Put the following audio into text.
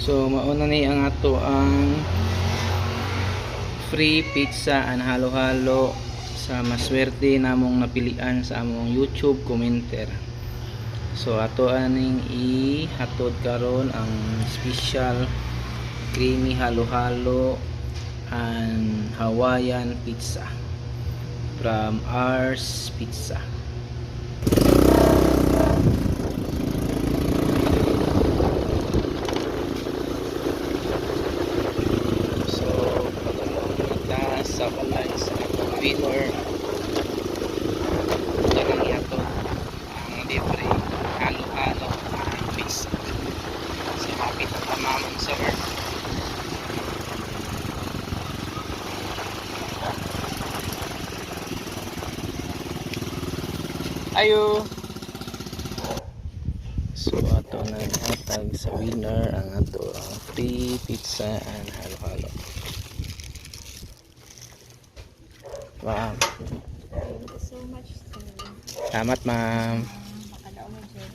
So mauna ni ang ato ang free pizza and halo-halo sa maswerte namong napilian sa among YouTube commenter. So ato aning ihatod karon ang special creamy halo-halo and Hawaiian pizza from Ars Pizza. So kita sa balay sa winner kanang yato ang libre halo-halo and pizza. So happy na tamaman sir. Ayo. So ato na hatag sa winner ang ato ang free pizza and halo-halo. Wow. Thank you so much, sir. Salamat ma'am. Makadaong mo dyan.